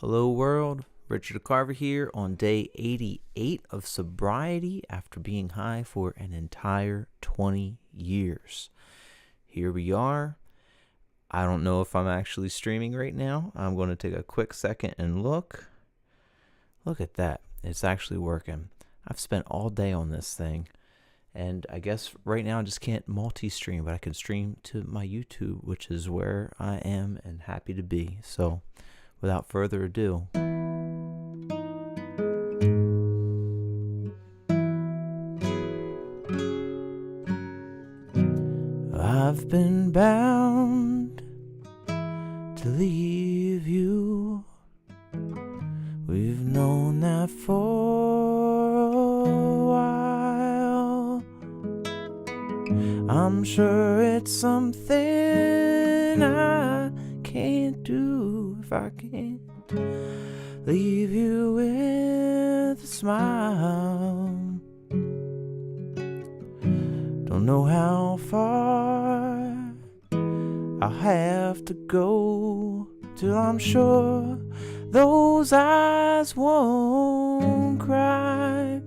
Hello world, Richard Carver here on day 88 of sobriety after being high for an entire 20 years. Here we are. I don't know if I'm actually streaming right now. I'm going to take a quick second and look. Look at that. It's actually working. I've spent all day on this thing. And I guess right now I just can't multi-stream, but I can stream to my YouTube, which is where I am and happy to be. So without further ado, I've been bound to leave you. We've known that for a while. I'm sure it's something I can't do if I can't leave you with a smile. Don't know how far I'll have to go till I'm sure those eyes won't cry.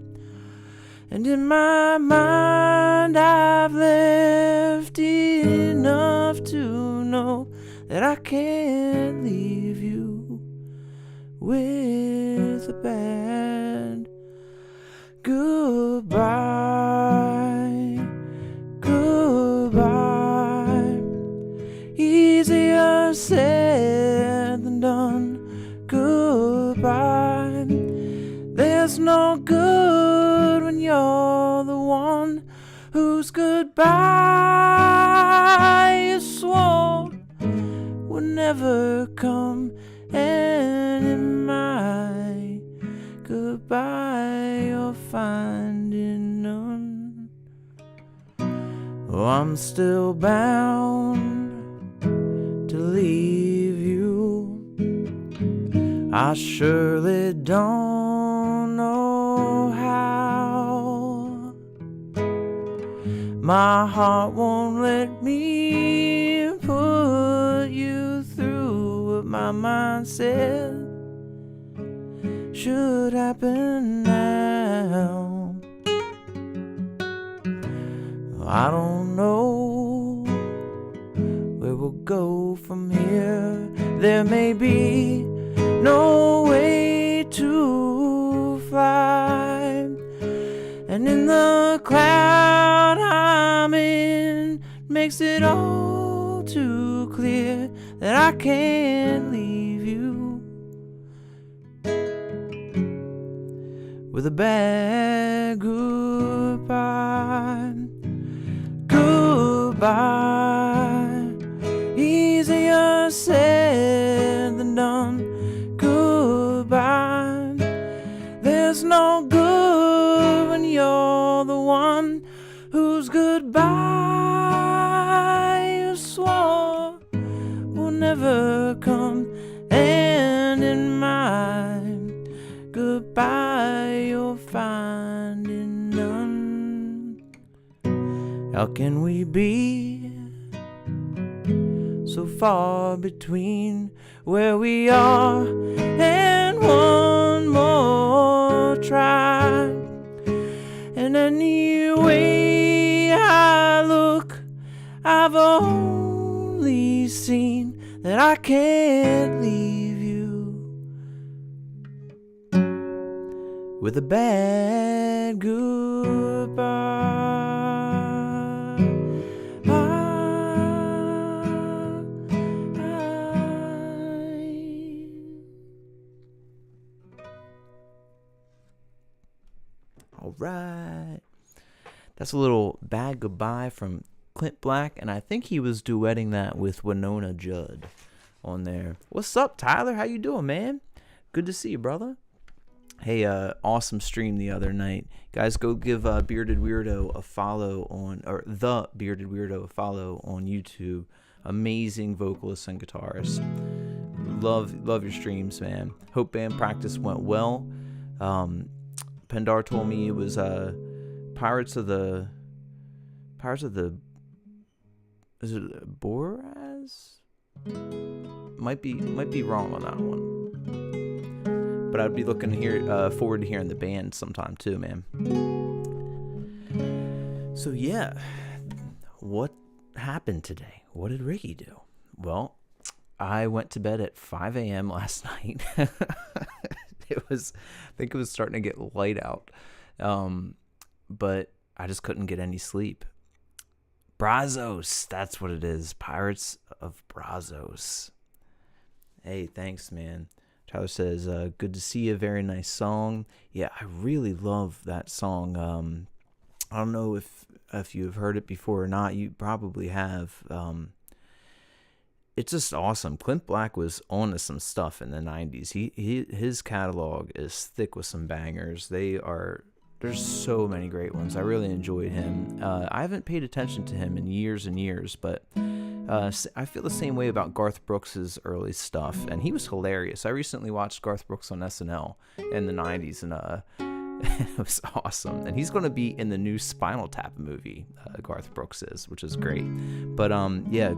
And in my mind I've left enough to know that I can't leave you with a bad goodbye. Goodbye. Easier said than done. Goodbye. There's no good when you're the one whose goodbye you swore would never come, and in my goodbye you're finding none. Oh, I'm still bound to leave you. I surely don't know how. My heart won't let me put you through what my mind said should happen now. I don't know where we'll go from here. There may be no way to fly, and in the cloud I'm in makes it all too clear that I can't leave you with a bad goodbye. Goodbye. Easier said than done. Goodbye. There's no good when you're the one whose goodbye you swore will never come, and in my goodbye you're finding none. How can we be so far between where we are and one more try? And any way I look, I've only seen that I can't leave you with a bad goodbye. All right. That's a little bad goodbye from Clint Black, and I think he was duetting that with Winona Judd on there. What's up, Tyler? How you doing, man? Good to see you, brother. Hey, awesome stream the other night. Guys, go give Bearded Weirdo a follow on, or the Bearded Weirdo a follow on YouTube. Amazing vocalist and guitarist. Love your streams, man. Hope band practice went well. Pendar told me it was Pirates of the is it Boraz? Might be wrong on that one. But I'd be looking forward to hearing the band sometime too, man. So yeah, what happened today? What did Ricky do? Well, I went to bed at 5 a.m. last night. I think it was starting to get light out. But I just couldn't get any sleep. Brazos, that's what it is. Pirates of Brazos. Hey, thanks, man. Tyler says, good to see you. Very nice song. Yeah, I really love that song. I don't know if you've heard it before or not. You probably have. It's just awesome. Clint Black was on to some stuff in the 90s. His catalog is thick with some bangers. There's so many great ones. I really enjoyed him. I haven't paid attention to him in years and years, but I feel the same way about Garth Brooks' early stuff, and he was hilarious. I recently watched Garth Brooks on SNL in the 90s, and it was awesome. And he's going to be in the new Spinal Tap movie, Garth Brooks is, which is great. But yeah,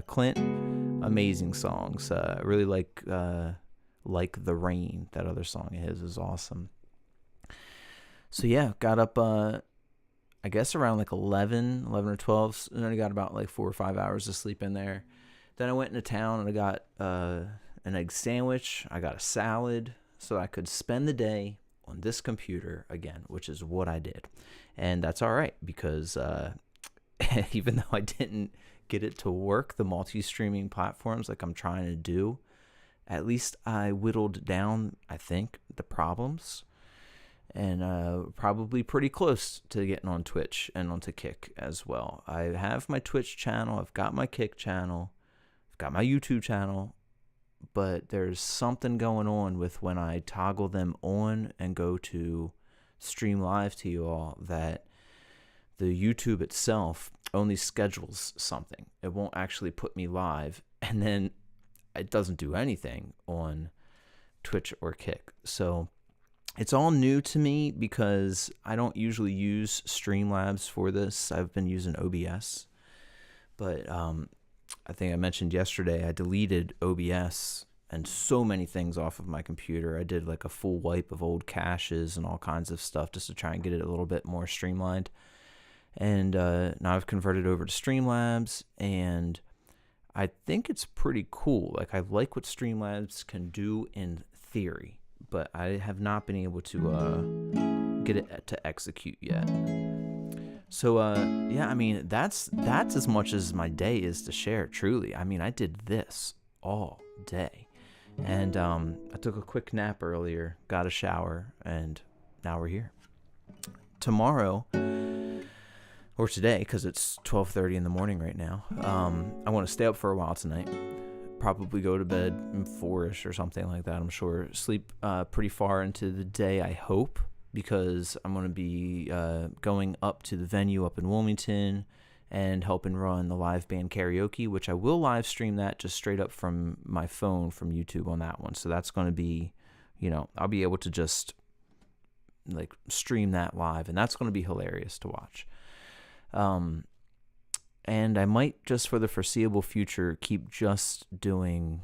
Clint, amazing songs. I really like The Rain. That other song of his is awesome. So yeah, got up, I guess around like 11 or 12, and then I got about like 4 or 5 hours of sleep in there. Then I went into town and I got an egg sandwich. I got a salad so I could spend the day on this computer again, which is what I did. And that's all right because even though I didn't get it to work, the multi-streaming platforms like I'm trying to do, at least I whittled down, I think, the problems. And probably pretty close to getting on Twitch and onto Kick as well. I have my Twitch channel, I've got my Kick channel, I've got my YouTube channel, but there's something going on with when I toggle them on and go to stream live to you all that the YouTube itself only schedules something. It won't actually put me live, and then it doesn't do anything on Twitch or Kick. So it's all new to me because I don't usually use Streamlabs for this. I've been using OBS. But I think I mentioned yesterday I deleted OBS and so many things off of my computer. I did like a full wipe of old caches and all kinds of stuff just to try and get it a little bit more streamlined. And now I've converted over to Streamlabs, and I think it's pretty cool. Like, I like what Streamlabs can do in theory, but I have not been able to get it to execute yet. So, yeah, I mean, that's as much as my day is to share, truly. I mean, I did this all day. And I took a quick nap earlier, got a shower, and now we're here. Tomorrow, or today, because it's 12:30 in the morning right now, I want to stay up for a while tonight. Probably go to bed 4-ish or something like that, I'm sure. Sleep pretty far into the day, I hope, because I'm going to be going up to the venue up in Wilmington and helping run the live band karaoke, which I will live stream that just straight up from my phone from YouTube on that one. So that's going to be, I'll be able to just like stream that live, and that's going to be hilarious to watch. And I might just for the foreseeable future keep just doing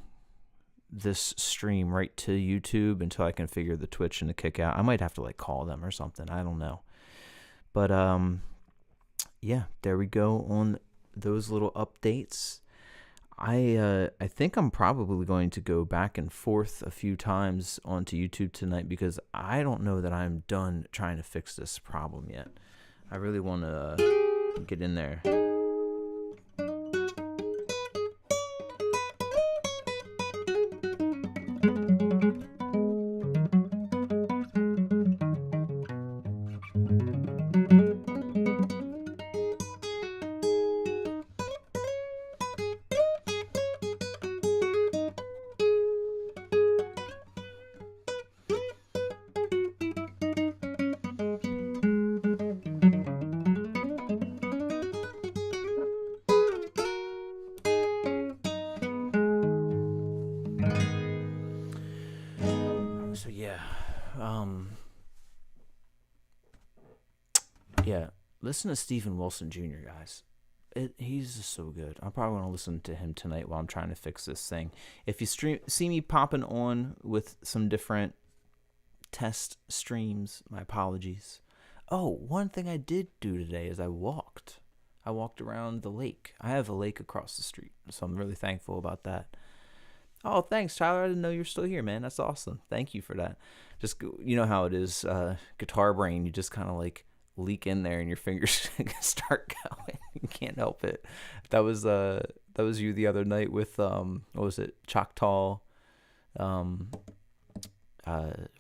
this stream right to YouTube until I can figure the Twitch and the Kick out. I might have to like call them or something. I don't know. But yeah, there we go on those little updates. I think I'm probably going to go back and forth a few times onto YouTube tonight because I don't know that I'm done trying to fix this problem yet. I really want to get in there. Yeah, listen to Stephen Wilson Jr., guys. he's just so good. I'm probably gonna listen to him tonight while I'm trying to fix this thing. If you see me popping on with some different test streams, my apologies. Oh, one thing I did do today is I walked. I walked around the lake. I have a lake across the street, so I'm really thankful about that. Oh, thanks, Tyler. I didn't know you're still here, man. That's awesome. Thank you for that. Just, you know how it is, guitar brain. You just kind of like leak in there and your fingers start going. You can't help it. That was you the other night with what was it? Choctaw. Was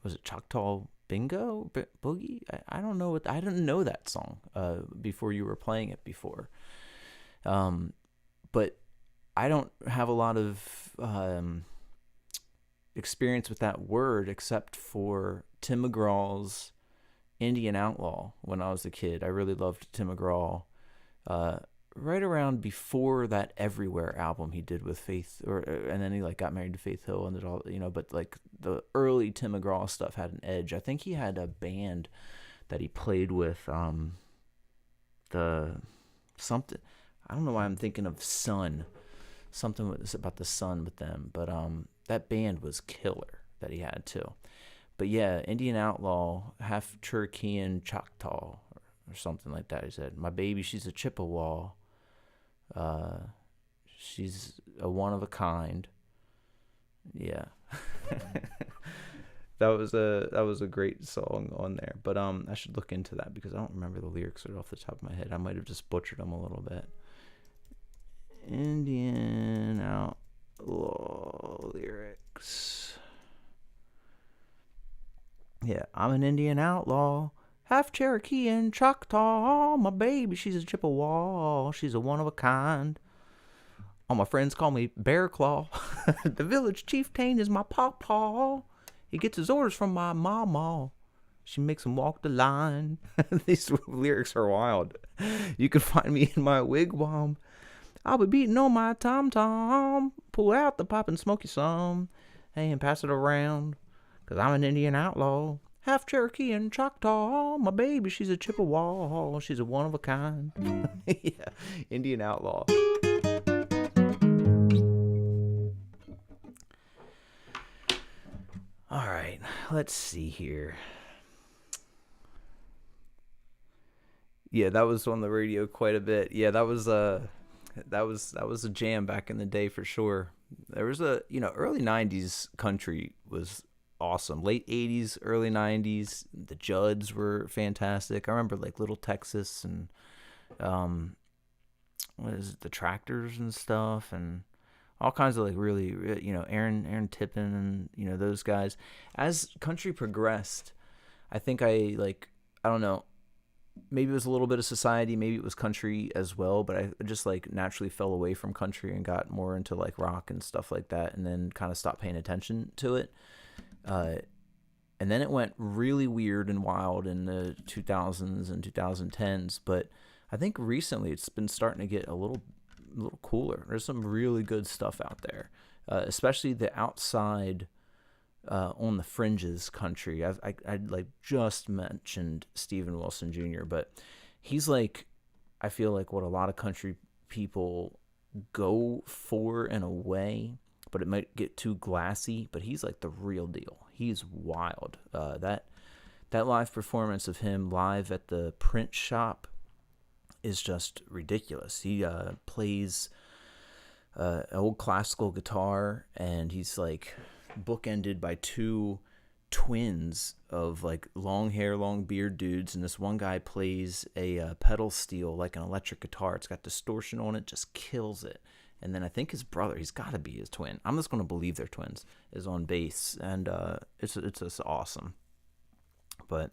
it Choctaw Bingo Boogie? I don't know I didn't know that song before you were playing it before. But I don't have a lot of experience with that word except for Tim McGraw's Indian Outlaw when I was a kid. I really loved Tim McGraw. Right around before that Everywhere album he did with Faith, and then he like got married to Faith Hill and did all, but like the early Tim McGraw stuff had an edge. I think he had a band that he played with, the something, I don't know why I'm thinking of Sun, something was about the sun with them, but that band was killer that he had too. But yeah, Indian Outlaw, half Cherokee and Choctaw or something like that. He said, "My baby, she's a Chippewa. She's a one of a kind." Yeah. that was a great song on there. But I should look into that because I don't remember the lyrics right off the top of my head. I might have just butchered them a little bit. Indian Outlaw lyrics. Yeah, I'm an Indian outlaw, half Cherokee and Choctaw. My baby, she's a Chippewa. She's a one of a kind. All my friends call me Bear Claw. The village chieftain is my pawpaw. He gets his orders from my mama. She makes him walk the line. These lyrics are wild. You can find me in my wigwam. I'll be beating on my tom-tom. Pull out the pipe and smoke you some. Hey, and pass it around. 'Cause I'm an Indian outlaw. Half Cherokee and Choctaw. My baby, she's a Chippewa. She's a one of a kind. Yeah, Indian outlaw. All right, let's see here. Yeah, that was on the radio quite a bit. Yeah, that was a jam back in the day for sure. There was early 90s country was awesome. Late 80s, early 90s, the Judds were fantastic. I remember like Little Texas and the Tractors and stuff, and all kinds of like really, Aaron Tippin and those guys. As country progressed, I think I don't know, maybe it was a little bit of society, maybe it was country as well, but I just like naturally fell away from country and got more into like rock and stuff like that, and then kind of stopped paying attention to it. And then it went really weird and wild in the 2000s and 2010s, but I think recently it's been starting to get a little cooler. There's some really good stuff out there, especially the outside, on the fringes country. I'd like just mentioned Steven Wilson Jr., but he's like, I feel like what a lot of country people go for in a way, but it might get too glassy, but he's like the real deal. He's wild. That live performance of him live at the print shop is just ridiculous. He plays an old classical guitar, and he's like bookended by two twins of like long hair, long beard dudes, and this one guy plays a pedal steel like an electric guitar. It's got distortion on it, just kills it. And then I think his brother, he's got to be his twin, I'm just going to believe they're twins, is on bass, and it's just awesome. But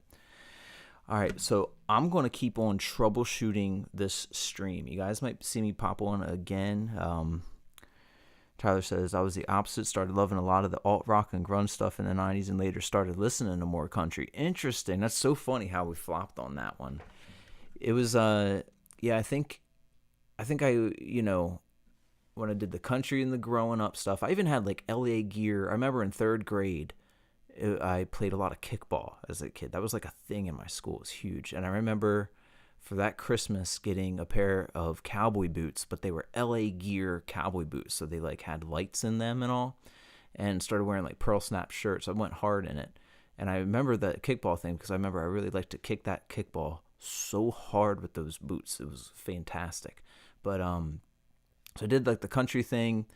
all right, so I'm going to keep on troubleshooting this stream. You guys might see me pop on again. Tyler says, I was the opposite, started loving a lot of the alt-rock and grunge stuff in the 90s and later started listening to more country. Interesting. That's so funny how we flopped on that one. It was, I think I, when I did the country and the growing up stuff, I even had like LA gear. I remember in third grade, I played a lot of kickball as a kid. That was like a thing in my school. It was huge. And I remember for that Christmas getting a pair of cowboy boots, but they were LA Gear cowboy boots, so they like had lights in them and all, and started wearing like pearl snap shirts. I went hard in it. And I remember the kickball thing because I remember I really liked to kick that kickball so hard with those boots. It was fantastic. But so I did like the country thing.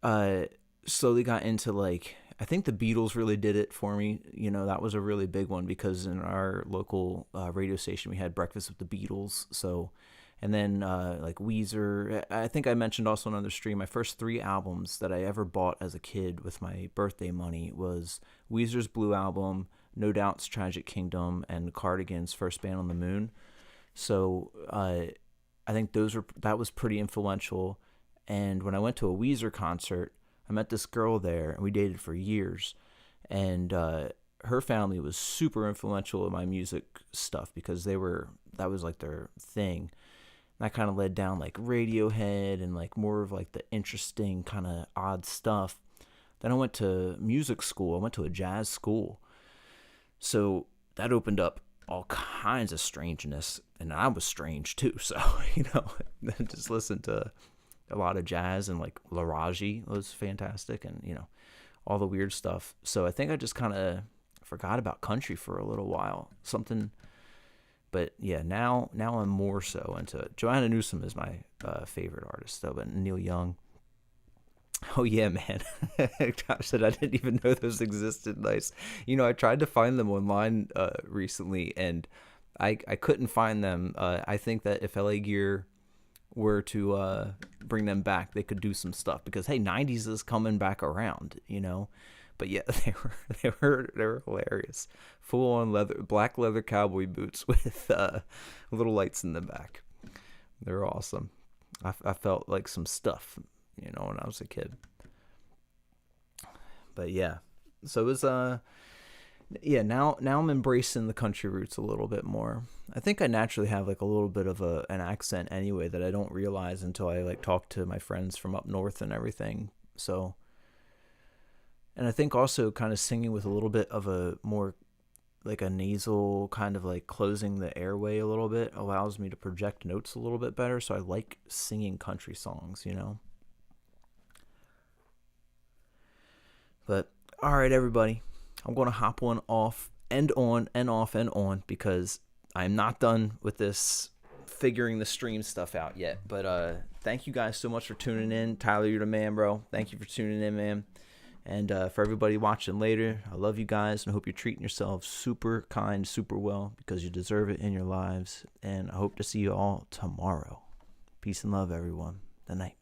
Slowly got into like, I think the Beatles really did it for me. You know, that was a really big one because in our local radio station we had Breakfast with the Beatles. So, and then like Weezer. I think I mentioned also on another stream, my first 3 albums that I ever bought as a kid with my birthday money was Weezer's Blue Album, No Doubt's Tragic Kingdom, and Cardigan's First Band on the Moon. So I think that was pretty influential. And when I went to a Weezer concert, I met this girl there, and we dated for years. And her family was super influential in my music stuff because that was like their thing. And that kind of led down like Radiohead and like more of like the interesting kind of odd stuff. Then I went to music school. I went to a jazz school. So that opened up all kinds of strangeness, and I was strange too. So, you know, just listened to a lot of jazz, and like Laraji was fantastic, and, you know, all the weird stuff. So I think I just kind of forgot about country for a little while. But yeah, now I'm more so into it. Joanna Newsom is my favorite artist though, but Neil Young. Oh yeah, man. Gosh, that I didn't even know those existed. Nice. You know, I tried to find them online recently, and I couldn't find them. I think that if LA Gear were to bring them back, they could do some stuff because hey, 90s is coming back around, you know. But yeah, they were hilarious. Full on black leather cowboy boots with little lights in the back. They're awesome. I felt like some stuff, you know, when I was a kid. But yeah, so it was yeah, now I'm embracing the country roots a little bit more. I think I naturally have like a little bit of an accent anyway that I don't realize until I like talk to my friends from up north and everything. So, and I think also kind of singing with a little bit of a more like a nasal kind of like closing the airway a little bit allows me to project notes a little bit better. So I like singing country songs, you know. But all right, everybody, I'm going to hop on off and on and off and on because I'm not done with this figuring the stream stuff out yet. But thank you guys so much for tuning in. Tyler, you're the man, bro. Thank you for tuning in, man. And for everybody watching later, I love you guys, and I hope you're treating yourselves super kind, super well, because you deserve it in your lives. And I hope to see you all tomorrow. Peace and love, everyone. Good night.